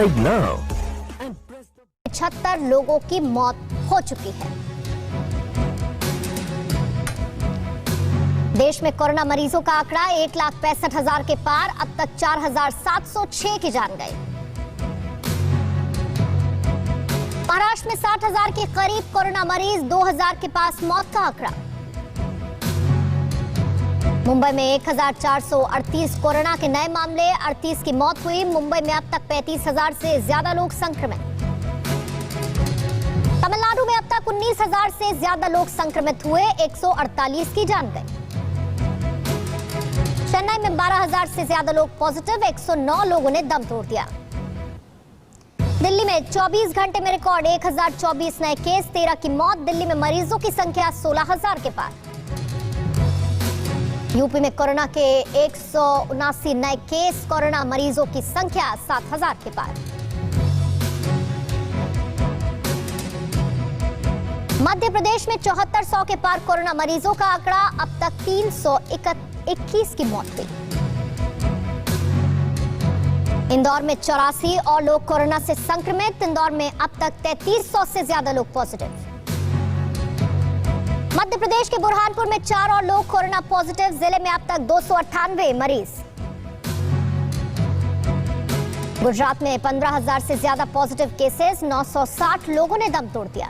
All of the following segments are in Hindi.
Subscribe now. 76 लोगों की मौत हो चुकी है। देश में कोरोना मरीजों का आंकड़ा 1,65,000 के पार, अब तक 4,706 की जान गई। महाराष्ट्र में 60,000 के करीब कोरोना मरीज, 2,000 के पास मौत का आंकड़ा। मुंबई में 1,438 कोरोना के नए मामले, 38 की मौत हुई। मुंबई में अब तक 35,000 से ज्यादा लोग संक्रमित। तमिलनाडु में अब तक 19,000 से ज्यादा लोग संक्रमित हुए, 148 की जान गई। चेन्नई में 12,000 से ज्यादा लोग पॉजिटिव, 109 लोगों ने दम तोड़ दिया। दिल्ली में 24 घंटे में रिकॉर्ड 1,024 नए केस, 13 की मौत। दिल्ली में मरीजों की संख्या 16,000 के पार। यूपी में कोरोना के 179 नए केस, कोरोना मरीजों की संख्या 7,000 के पार। मध्य प्रदेश में 7400 के पार कोरोना मरीजों का आंकड़ा, अब तक 321 की मौत हुई। इंदौर में 84 और लोग कोरोना से संक्रमित। इंदौर में अब तक 3300 से ज्यादा लोग पॉजिटिव। मध्य प्रदेश के बुरहानपुर में 4 और लोग कोरोना पॉजिटिव। जिले में अब तक 298 मरीज। गुजरात में 15,000 से ज्यादा पॉजिटिव केसेस, 960 लोगों ने दम तोड़ दिया।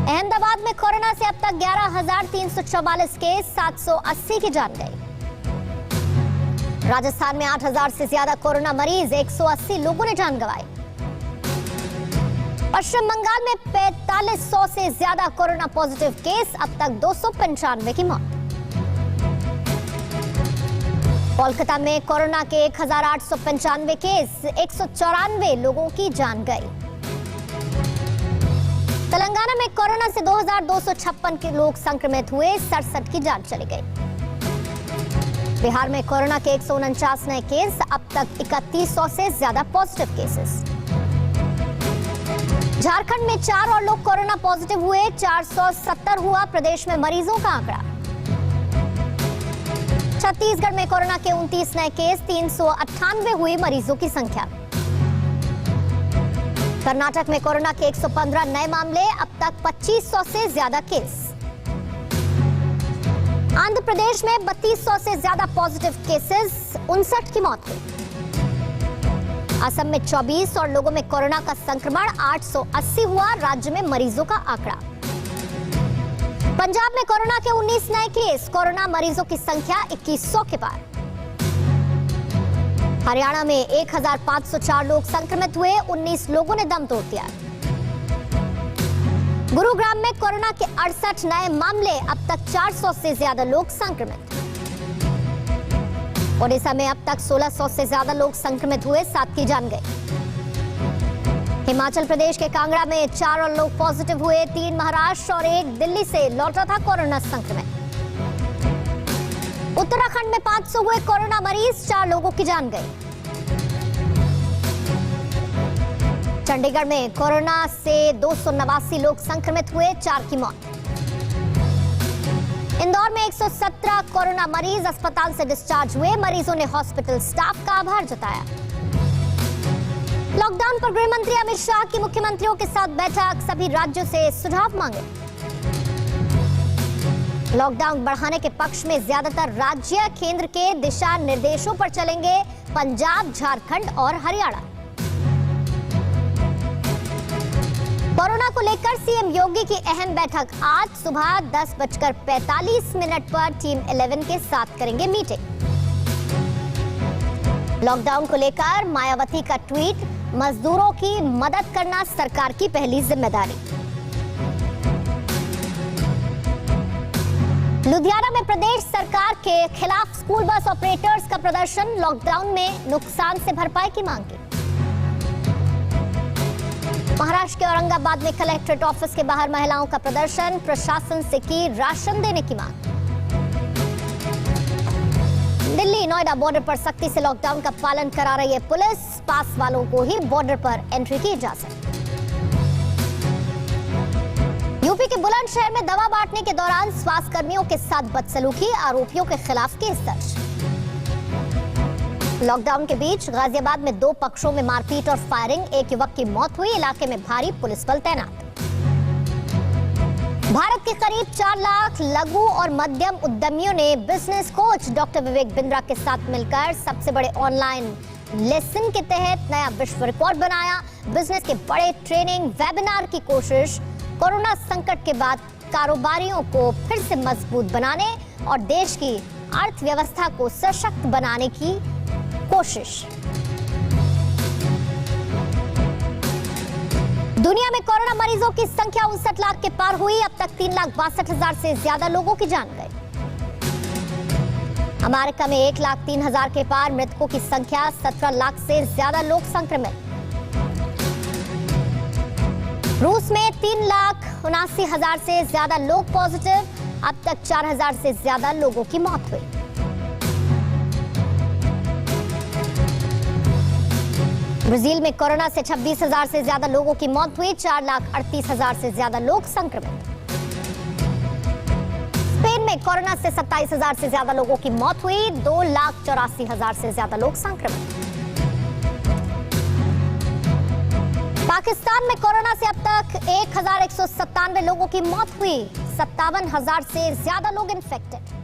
अहमदाबाद में कोरोना से अब तक 11,344 केस, 780 की जान गई। राजस्थान में 8,000 से ज्यादा कोरोना मरीज, 180 लोगों ने जान गंवाई। पश्चिम बंगाल में 4500 से ज्यादा कोरोना पॉजिटिव केस, अब तक 295 की मौत। कोलकाता में कोरोना के 1,895 केस, 194 लोगों की जान गई। तेलंगाना में कोरोना से 2,256 के लोग संक्रमित हुए, 67 की जान चली गई। बिहार में कोरोना के 149 नए केस, अब तक 3100 से ज्यादा पॉजिटिव केसेस। झारखंड में 4 और लोग कोरोना पॉजिटिव हुए, 470 हुआ प्रदेश में मरीजों का आंकड़ा। छत्तीसगढ़ में कोरोना के 29 नए केस, 398 हुई मरीजों की संख्या। कर्नाटक में कोरोना के 115 नए मामले, अब तक 2500 से ज्यादा केस। आंध्र प्रदेश में 3200 से ज्यादा पॉजिटिव केसेस, 59 की मौत हुई। असम में 24 और लोगों में कोरोना का संक्रमण, 880 हुआ राज्य में मरीजों का आंकड़ा। पंजाब में कोरोना के 19 नए केस, कोरोना मरीजों की संख्या 2100 के पार। हरियाणा में 1,504 लोग संक्रमित हुए, 19 लोगों ने दम तोड़ दिया। गुरुग्राम में कोरोना के 68 नए मामले, अब तक 400 से ज्यादा लोग संक्रमित। ओडिशा में अब तक 1600 से ज्यादा लोग संक्रमित हुए, 7 की जान गई। हिमाचल प्रदेश के कांगड़ा में 4 और लोग पॉजिटिव हुए, 3 महाराष्ट्र और 1 दिल्ली से लौटा था कोरोना संक्रमित। उत्तराखंड में 500 हुए कोरोना मरीज, 4 लोगों की जान गई। चंडीगढ़ में कोरोना से 289 लोग संक्रमित हुए, 4 की मौत। इंदौर में 117 कोरोना मरीज अस्पताल से डिस्चार्ज हुए, मरीजों ने हॉस्पिटल स्टाफ का आभार जताया। लॉकडाउन पर गृह मंत्री अमित शाह की मुख्यमंत्रियों के साथ बैठक, सभी राज्यों से सुझाव मांगे। लॉकडाउन बढ़ाने के पक्ष में ज्यादातर राज्य केंद्र के दिशा निर्देशों पर चलेंगे, पंजाब, झारखंड और हरियाणा। कोरोना को लेकर सीएम योगी की अहम बैठक आज सुबह 10:45 पर टीम 11 के साथ करेंगे मीटिंग। लॉकडाउन को लेकर मायावती का ट्वीट, मजदूरों की मदद करना सरकार की पहली जिम्मेदारी। लुधियाना में प्रदेश सरकार के खिलाफ स्कूल बस ऑपरेटर्स का प्रदर्शन, लॉकडाउन में नुकसान से भरपाई की मांग की। महाराष्ट्र के औरंगाबाद में कलेक्ट्रेट ऑफिस के बाहर महिलाओं का प्रदर्शन, प्रशासन से की राशन देने की मांग। दिल्ली नोएडा बॉर्डर पर सख्ती से लॉकडाउन का पालन करा रही है पुलिस, पास वालों को ही बॉर्डर पर एंट्री की इजाजत। यूपी के बुलंदशहर में दवा बांटने के दौरान स्वास्थ्य कर्मियों के साथ बदसलूकी, आरोपियों के खिलाफ केस दर्ज। लॉकडाउन के बीच गाजियाबाद में 2 पक्षों में मारपीट और फायरिंग, एक युवक की मौत हुई। इलाके में भारी पुलिस बल तैनात। भारत के करीब 4 लाख लघु और मध्यम उद्यमियों ने business coach doctor Vivek Bindra के साथ मिलकर सबसे बड़े ऑनलाइन लेसन के तहत नया विश्व रिकॉर्ड बनाया। बिजनेस के बड़े ट्रेनिंग वेबिनार की कोशिश, कोरोना संकट के बाद कारोबारियों को फिर से मजबूत बनाने और देश की अर्थव्यवस्था को सशक्त बनाने की कोशिश। दुनिया में कोरोना मरीजों की संख्या 59 लाख के पार हुई। अब तक 3,62,000 से ज्यादा लोगों की जान गई। अमेरिका में 1,03,000 के पार, मृतकों की संख्या 17 लाख से ज्यादा लोग संक्रमित। रूस में 3,79,000 से ज्यादा लोग पॉजिटिव। अब तक 4,000 से ज्यादा लोगों की मौत हुई। ब्राजील में कोरोना से 26,000 से ज्यादा लोगों की मौत हुई। 4,38,000 से ज्यादा लोग संक्रमित। स्पेन में कोरोना से 27,000 से ज्यादा लोगों की मौत हुई। 2,84,000 से ज्यादा लोग संक्रमित। पाकिस्तान में कोरोना से अब तक 1,197 लोगों की मौत हुई। 57,000 से ज्यादा लोग इन्फेक्टेड।